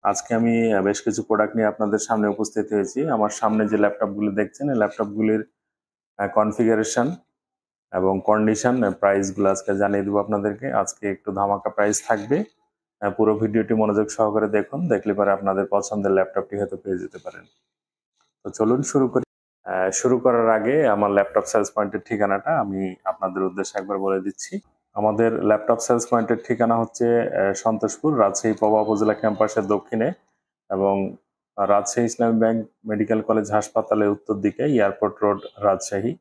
আজকে আমি বেশ কিছু প্রোডাক্ট নিয়ে আপনাদের সামনে উপস্থিত হয়েছি। আমার সামনে যে ল্যাপটপগুলি দেখছেন, এই ল্যাপটপগুলির কনফিগারেশন এবং কন্ডিশন, প্রাইসগুলো আজকে জানিয়ে দেবো আপনাদেরকে। আজকে একটু ধামাকা প্রাইস থাকবে। পুরো ভিডিওটি মনোযোগ সহকারে দেখুন, দেখলে পরে আপনাদের পছন্দের ল্যাপটপটি হয়তো পেয়ে যেতে পারেন। তো চলুন শুরু করি। শুরু করার আগে আমার ল্যাপটপ সেলস পয়েন্টের ঠিকানাটা আমি আপনাদের উদ্দেশ্যে একবার বলে দিচ্ছি। আমাদের ল্যাপটপ সেলস পয়েন্টের ঠিকানা হচ্ছে সন্তোষপুর, রাজশাহী পবা উপজেলা ক্যাম্পাসের দক্ষিণে এবং রাজশাহী ইসলামী ব্যাংক মেডিকেল কলেজ হাসপাতালের উত্তর দিকে, এয়ারপোর্ট রোড, রাজশাহী।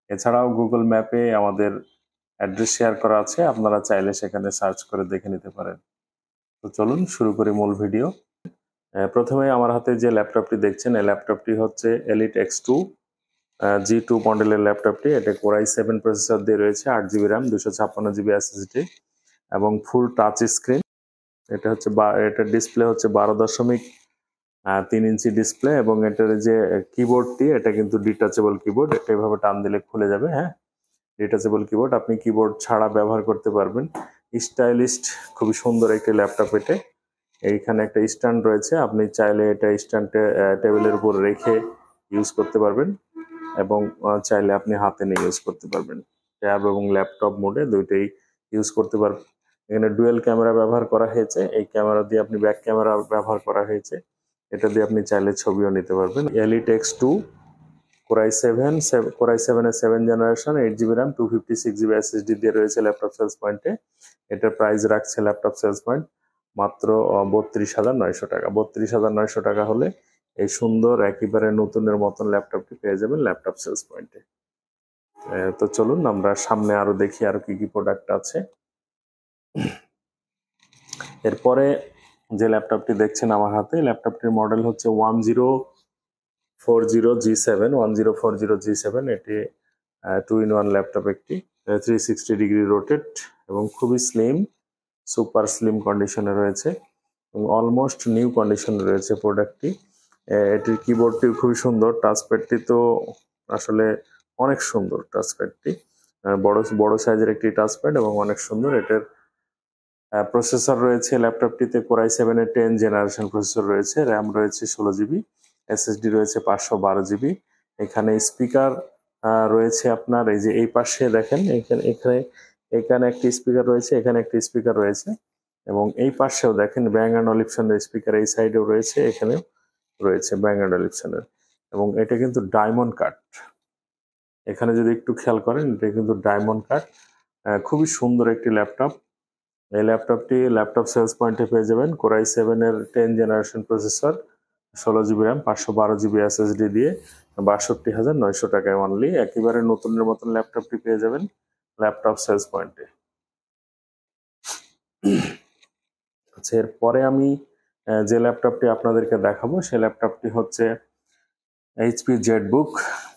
এছাড়াও গুগল ম্যাপে আমাদের অ্যাড্রেস শেয়ার করা আছে, আপনারা চাইলে সেখানে সার্চ করে দেখে নিতে পারেন। তো চলুন শুরু করি মূল ভিডিও। প্রথমে আমার হাতে যে ল্যাপটপটি দেখছেন, এই ল্যাপটপটি হচ্ছে এলিট X2 G2 মডেলের ল্যাপটপটি। এটা Core i7 প্রসেসর দিয়ে রয়েছে, 8GB RAM, 256GB SSD এবং ফুল টাচ স্ক্রিন। এটা হচ্ছে এটার ডিসপ্লে হচ্ছে 12.3 ইঞ্চি ডিসপ্লে এবং এটার যে কিবোর্ডটি, এটা কিন্তু ডিটাচেবল কিবোর্ড। এটা এভাবে টান দিলে খুলে যাবে। হ্যাঁ, ডিটাচেবল কিবোর্ড, আপনি কিবোর্ড ছাড়া ব্যবহার করতে পারবেন। স্টাইলিস্ট, খুবই সুন্দর একটি ল্যাপটপ। এটা এইখানে একটা স্ট্যান্ড রয়েছে, আপনি চাইলে এটা স্ট্যান্ড টেবিলের উপর রেখে ইউজ করতে পারবেন এবং চাইলে আপনি হাতে নিয়ে ইউজ করতে পারবেন। ট্যাব এবং ল্যাপটপ মোডে দুইটাই ইউজ করতে পারবেন। এখানে ডুয়েল ক্যামেরা ব্যবহার করা হয়েছে, এই ক্যামেরা দিয়ে আপনি ব্যাক ক্যামেরা ব্যবহার করা হয়েছে, এটা দিয়ে আপনি চাইলে ছবিও নিতে পারবেন। এলিট X2 Core i7 এর 7 generation, 8GB RAM, 256GB SSD দিয়ে রয়েছে ল্যাপটপ সেলস পয়েন্টে। এটার প্রাইস রাখছে ল্যাপটপ সেলস পয়েন্ট মাত্র 32,900 টাকা। 32,900 টাকা হলে এই সুন্দর একেবারে নতুনের মতন ল্যাপটপটি পেয়ে যাবেন ল্যাপটপ সেলস পয়েন্টে। তো চলুন আমরা সামনে আরো দেখি আরো কি কি প্রোডাক্ট আছে। এরপরে যে ল্যাপটপটি দেখছেন আমার হাতে, ল্যাপটপটির মডেল হচ্ছে 1040G7। এটি 2-in-1 ল্যাপটপ, একটি 360 ডিগ্রি রোটেট এবং খুবই স্লিম, সুপার স্লিম কন্ডিশনে রয়েছে এবং অলমোস্ট নিউ কন্ডিশনে রয়েছে প্রোডাক্টটি। এটির কিবোর্ডটি খুবই সুন্দর, টাচপ্যাডটি তো আসলে অনেক সুন্দর। টাচপ্যাডটি বড় সাইজের একটি টাচপ্যাড এবং অনেক সুন্দর। এটার প্রসেসর রয়েছে ল্যাপটপটিতে Core i7 এর 10 জেনারেশন প্রসেসর রয়েছে, র্যাম রয়েছে 16GB, SSD রয়েছে 512GB। এখানে স্পিকার রয়েছে আপনার, এই যে এই পাশে দেখেন, এখানে একটি স্পিকার রয়েছে, এখানে একটি স্পিকার রয়েছে এবং এই পাশেও দেখেন ব্যাং অ্যান্ড অলিপসনের স্পিকার, এই সাইডেও রয়েছে, এখানেও রয়েছে ব্যাং অ্যান্ড অলিপসনের। এবং এটা কিন্তু ডায়মন্ড কাট, এখানে যদি একটু খেয়াল করেন, এটা কিন্তু ডায়মন্ড কাট। খুবই সুন্দর একটি ল্যাপটপ। এই ল্যাপটপটি ল্যাপটপ সেলস পয়েন্টে পেয়ে যাবেন। Core i7 এর 10 generation processor, 16GB RAM, 512GB SSD দিয়ে 62,900 টাকায় অনলি একেবারে নতুনের মতন ল্যাপটপটি পেয়ে যাবেন ল্যাপটপ সেলস পয়েন্টে। আচ্ছা, এরপরে আমি যে ল্যাপটপটি আপনাদেরকে দেখাবো, সেই ল্যাপটপটি হচ্ছে HP ZBook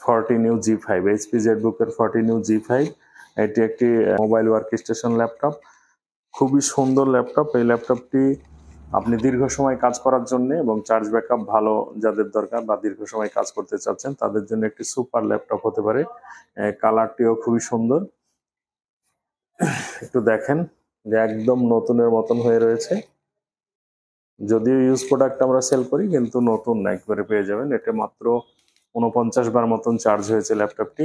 40 G5। HP ZBook এর 40 G5, এটি একটি মোবাইল ওয়ার্ক স্টেশন ল্যাপটপ, খুবই সুন্দর ল্যাপটপ। এই ল্যাপটপটি আপনি দীর্ঘ সময় কাজ করার জন্য এবং চার্জ ব্যাকআপ ভালো যাদের দরকার বা দীর্ঘ সময় কাজ করতে চাচ্ছেন, তাদের জন্য একটি সুপার ল্যাপটপ হতে পারে। কালারটিও খুবই সুন্দর, একটু দেখেন যে একদম নতুনের মতন হয়ে রয়েছে। যদিও ইউজ প্রোডাক্ট আমরা সেল করি, কিন্তু নতুন না, একবারে পেয়ে যাবেন। এটা মাত্র 49 বার মতন চার্জ হয়েছে ল্যাপটপটি।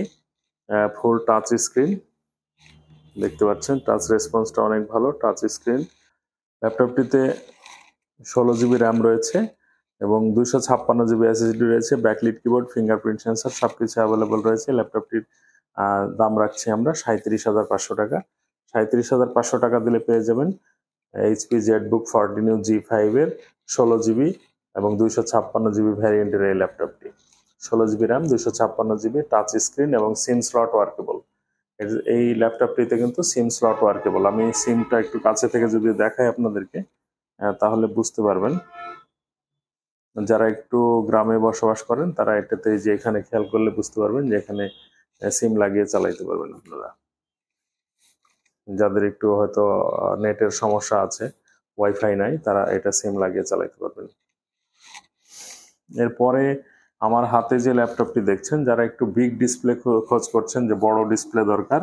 ফুল টাচ স্ক্রিন দেখতে পাচ্ছেন, টাচ রেসপন্সটা অনেক ভালো, টাচ স্ক্রিন। ল্যাপটপটিতে 16GB RAM রয়েছে এবং 256GB SSD রয়েছে, ব্যাকলিট কিবোর্ড, ফিঙ্গারপ্রিন্ট সেন্সর সবকিছু অ্যাভেলেবল রয়েছে। ল্যাপটপটির দাম রাখছি আমরা 37,500 টাকা। 37,500 টাকা দিলে পেয়ে যাবেন HP ZBook 40 G5 এর 16GB এবং 256GB ভ্যারিয়েন্টের এই ল্যাপটপটি। 16GB RAM, 256GB, touch screen এবং সিম স্লট ওয়ার্কেবল। এই ল্যাপটপটিতে কিন্তু সিম স্লট ওয়ার্কেবল। আমি সিমটা একটু কাছে থেকে যদি দেখাই আপনাদেরকে, তাহলে বুঝতে পারবেন। যারা একটু গ্রামে বসবাস করেন তারা এটাতে, যে এখানে খেয়াল করলে বুঝতে পারবেন যে এখানে সিম লাগিয়ে চালাইতে পারবেন আপনারা। যাদের একটু হয়তো নেটের সমস্যা আছে, ওয়াইফাই নাই, তারা এটা সিম লাগিয়ে চালাইতে পারবেন। এরপরে আমার হাতে যে ল্যাপটপটি দেখছেন, যারা একটু বিগ ডিসপ্লে খোঁজ করছেন, যে বড় ডিসপ্লে দরকার,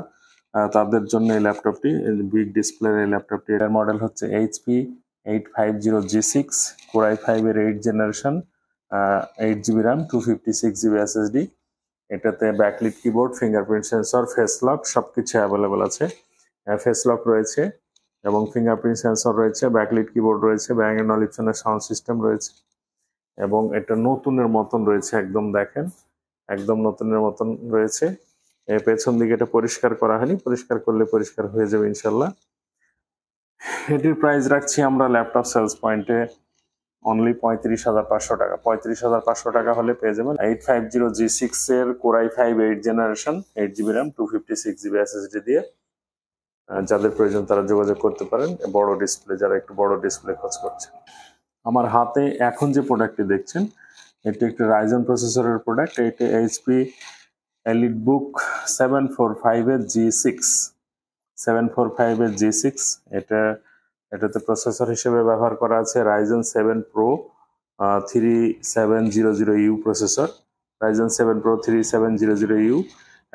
তাদের জন্য এই ল্যাপটপটি, বিগ ডিসপ্লের এই ল্যাপটপটি, এর মডেল হচ্ছে HP 850G6 Core i5 এর 8 generation, 8GB RAM, 256GB SSD। এটাতে backlit keyboard, fingerprint sensor, face lock সবকিছু অ্যাভেলেবল আছে। ফেস লক রয়েছে এবং ফিঙ্গারপ্রিন্ট সেন্সর রয়েছে, ব্যাকলিট কিবোর্ড রয়েছে, ব্যাং এন্ড অলিপসনের সাউন্ড সিস্টেম রয়েছে এবং এটা নতুনের মতন রয়েছে, একদম দেখেন একদম নতুনের মতন রয়েছে। পেছন দিকে এটা পরিষ্কার করা হয়নি, পরিষ্কার করলে পরিষ্কার হয়ে যাবে ইনশাল্লাহ। এটির প্রাইস রাখছি আমরা ল্যাপটপ সেলস পয়েন্টে অনলি 35,500 টাকা। 35,500 টাকা হলে পেয়ে যাবেন 850G6 এর Core i5 8 generation, 8GB RAM, 256GB SSD দিয়ে। যাদের প্রয়োজন তারা যোগাযোগ করতে পারেন। বড় ডিসপ্লে, যারা একটু বড় ডিসপ্লে খোঁজ করছেন। আমার হাতে এখন যে প্রোডাক্টটি দেখছেন এটি একটি রাইজন প্রসেসরের প্রোডাক্ট। এটি HP EliteBook 745 এর G6, 745 এর G6। এটাতে প্রসেসর হিসেবে ব্যবহার করা আছে Ryzen 7 Pro 3700U processor, Ryzen 7 Pro 3700U,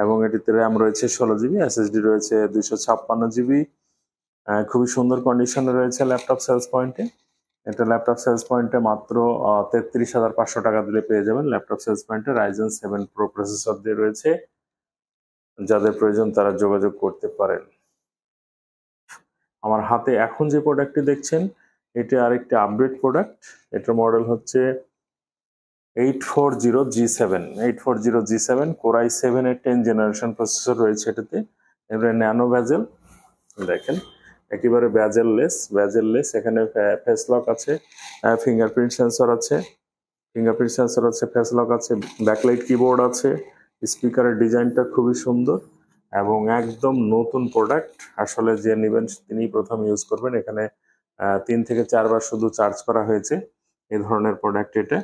এবং এটিতে র্যাম রয়েছে 16GB, SSD রয়েছে 256GB। খুবই সুন্দর কন্ডিশনে রয়েছে ল্যাপটপ সেলস পয়েন্টে। এটা ল্যাপটপ সেলস পয়েন্টে মাত্র 33,500 টাকা দিলে পেয়ে যাবেন। ল্যাপটপ সেলস পয়েন্টে Ryzen 7 Pro প্রসেসর দিয়ে রয়েছে, যাদের প্রয়োজন তারা যোগাযোগ করতে পারেন। আমার হাতে এখন যে প্রোডাক্টটি দেখছেন এটি আরেকটি আপডেট প্রোডাক্ট। এটার মডেল হচ্ছে 840G7, 840G7 Core i7 এর 10 জেনারেশন প্রসেসর রয়েছে এটাতে। এবারে ন্যানো ভেজেল, দেখেন একেবারে ভেজেললেস। এখানে ফেস লক আছে, ফিঙ্গারপ্রিন্ট সেন্সর আছে, ফেস লক আছে, ব্যাকলাইট কিবোর্ড আছে। স্পিকারের ডিজাইনটা খুবই সুন্দর এবং একদম নতুন প্রোডাক্ট। আসলে যে নেবেন তিনি প্রথম ইউজ করবেন। এখানে 3 থেকে 4 বার শুধু চার্জ করা হয়েছে এই ধরনের প্রোডাক্ট এটা।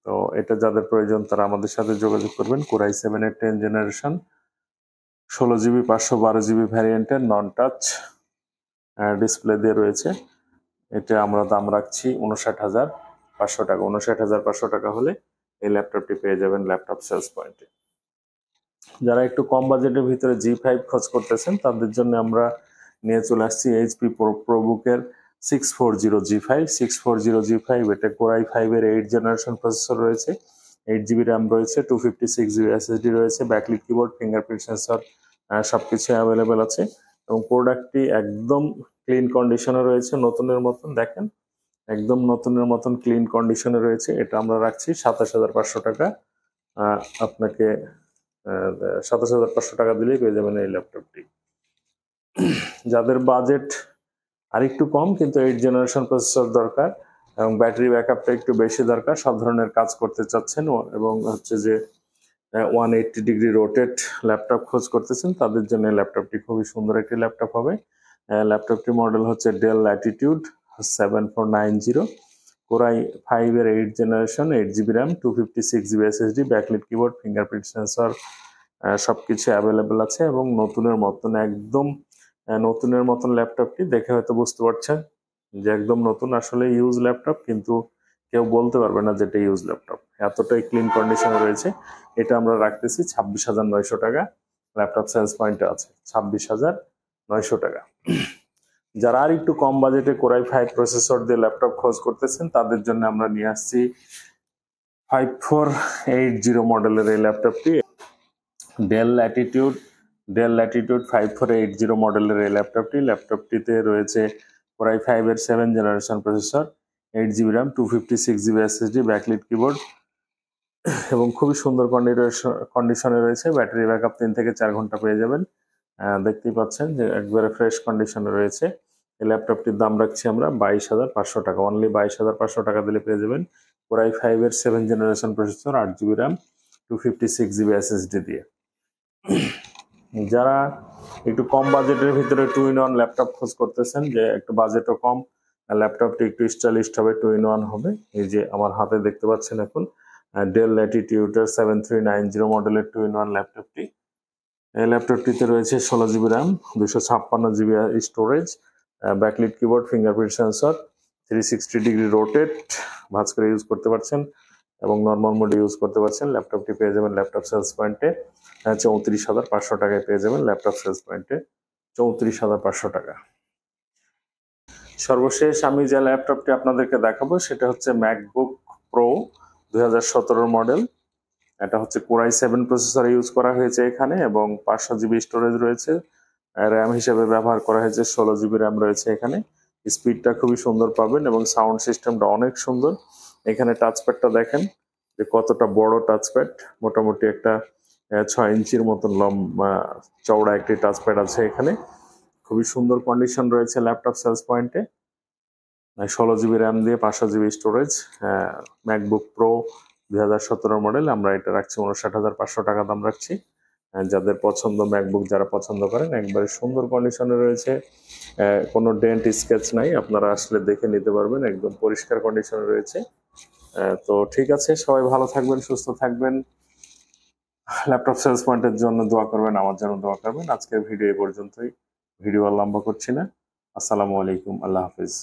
তো এটা যাদের প্রয়োজন তারা আমাদের সাথে যোগাযোগ করবেন। Core i7 এর 10 জেনারেশন, 16GB 512GB ভ্যারিয়েন্টের নন টাচ ডিসপ্লে দিয়ে রয়েছে। এটা আমরা দাম রাখছি 59,500 টাকা। 59,500 টাকা হলে এই ল্যাপটপটি পেয়ে যাবেন ল্যাপটপ সেলস পয়েন্টে। যারা একটু কম বাজেটের ভিতরে G5 খোঁজ করতেছেন তাদের জন্য আমরা নিয়ে চলে আসছি HP ProBook-এর 640G5, 640G5। এটা Core i5 এর 8 জেনারেশন প্রসেসর রয়েছে, 8GB RAM রয়েছে, 256GB SSD রয়েছে, ব্যাকলিট কিবোর্ড, ফিঙ্গারপ্রিন্ট সেন্সর সবকিছু অ্যাভেলেবেল আছে এবং প্রোডাক্টটি একদম ক্লিন কন্ডিশনে রয়েছে, নতুনের মতন। দেখেন একদম নতুনের মতন ক্লিন কন্ডিশনে রয়েছে। এটা আমরা রাখছি 27,500 টাকা। আপনাকে 27,500 টাকা দিলেই পেয়ে যাবেন এই ল্যাপটপটি। যাদের বাজেট আরেকটু কম কিন্তু 8 জেনারেশন প্রসেসর দরকার এবং ব্যাটারি ব্যাকআপটা একটু বেশি দরকার, সব ধরনের কাজ করতে চাচ্ছেন এবং হচ্ছে যে 180 ডিগ্রি রোটেট ল্যাপটপ খোঁজ করতেছেন তাদের জন্য ল্যাপটপটি খুবই সুন্দর একটি ল্যাপটপ হবে। ল্যাপটপটির মডেল হচ্ছে Dell Latitude 7490, Core i5 এর 8 generation, 8GB RAM, 256GB SSD, backlit keyboard, fingerprint sensor সবকিছু অ্যাভেলেবেল আছে এবং নতুনের মতন, একদম নতুনের মতন। ল্যাপটপটি দেখে হয়তো বুঝতে পারছেন যে একদম নতুন। আসলে ইউজ ল্যাপটপ, কিন্তু কেউ বলতে পারবে না যেটা ইউজ ল্যাপটপ, এতটাই ক্লিন কন্ডিশনে রয়েছে। এটা আমরা রাখতেছি 26,900 টাকা। ল্যাপটপ সেলস পয়েন্টে আছে 26,900 টাকা। যারা আর একটু কম বাজেটে Core i5 প্রসেসর দিয়ে ল্যাপটপ খোঁজ করতেছেন তাদের জন্য আমরা নিয়ে আসছি 5480 মডেলের এই ল্যাপটপটি। Dell Latitude 5480 মডেলের এই ল্যাপটপটিতে রয়েছে Core i5 এর 7 generation processor, 8GB RAM, 256GB SSD, backlit keyboard এবং খুবই সুন্দর কন্ডিশনে রয়েছে। ব্যাটারি ব্যাকআপ 3 থেকে 4 ঘন্টা পেয়ে যাবেন। দেখতেই পাচ্ছেন যে একবারে ফ্রেশ কন্ডিশনে রয়েছে। এই ল্যাপটপটির দাম রাখছি আমরা 22,500 টাকা। অনলি 22,500 টাকা দিলে পেয়ে যাবেন Core i5 এর 7 generation processor, 8GB RAM, 256GB SSD দিয়ে। যারা একটু কম বাজেটের ভিতরে 2-in-1 ল্যাপটপ খোঁজ করতেছেন, যে একটু বাজেটও কম, ল্যাপটপটি একটু স্টাইলিশ হবে, 2-in-1 হবে। এই যে আমার হাতে দেখতে পাচ্ছেন এখন Dell Latitude 7390 মডেলের 2-in-1 ল্যাপটপটি। এই ল্যাপটপটিতে রয়েছে 16GB RAM, 256GB storage, backlit keyboard, fingerprint sensor, 360 degree rotate, ভাঁজ করে ইউজ করতে পারছেন এবং নর্মাল মোডে ইউজ করতে পারছেন। ল্যাপটপটি পেয়ে যাবেন ল্যাপটপ সেলস পয়েন্টে 34,500 টাকায় পেয়ে যাবেন ল্যাপটপ সেলস পয়েন্টে 34,500 টাকা। সর্বশেষ আমি যে ল্যাপটপটি আপনাদেরকে দেখাবো সেটা হচ্ছে ম্যাকবুক প্রো 2017 মডেল। এটা হচ্ছে Core i7 প্রসেসর ইউজ করা হয়েছে এখানে এবং 500 জিবি স্টোরেজ রয়েছে। র্যাম হিসেবে ব্যবহার করা হয়েছে 16 জিবি র্যাম রয়েছে এখানে। স্পিডটা খুবই সুন্দর পাবেন এবং সাউন্ড সিস্টেমটা অনেক সুন্দর। এখানে টাচপ্যাডটা দেখেন যে কতটা বড় টাচপ্যাড, মোটামুটি একটা 6 ইঞ্চির মতন চওড়া একটি টাচপ্যাড আছে এখানে। খুবই সুন্দর কন্ডিশন রয়েছে ল্যাপটপ সেলস পয়েন্টে। 16 জিবি র্যাম দিয়ে 500 GB storage, MacBook pro 2017 model. আমরা এটা রাখছি 59,500 টাকা দাম রাখছি। যাদের পছন্দ ম্যাকবুক, যারা পছন্দ করেন, একবারে সুন্দর কন্ডিশনে রয়েছে, কোনো ডেন্ট স্কেচ নাই, আপনারা আসলে দেখে নিতে পারবেন, একদম পরিষ্কার কন্ডিশনে রয়েছে। তো ঠিক আছে, সবাই ভালো থাকবেন, সুস্থ থাকবেন। ল্যাপটপ সেলস পয়েন্টের জন্য দোয়া করবেন, আমার জন্য দোয়া করবেন। আজকের ভিডিও এই পর্যন্তই, ভিডিও আর লম্বা করছি না। আসসালামু আলাইকুম, আল্লাহ হাফিজ।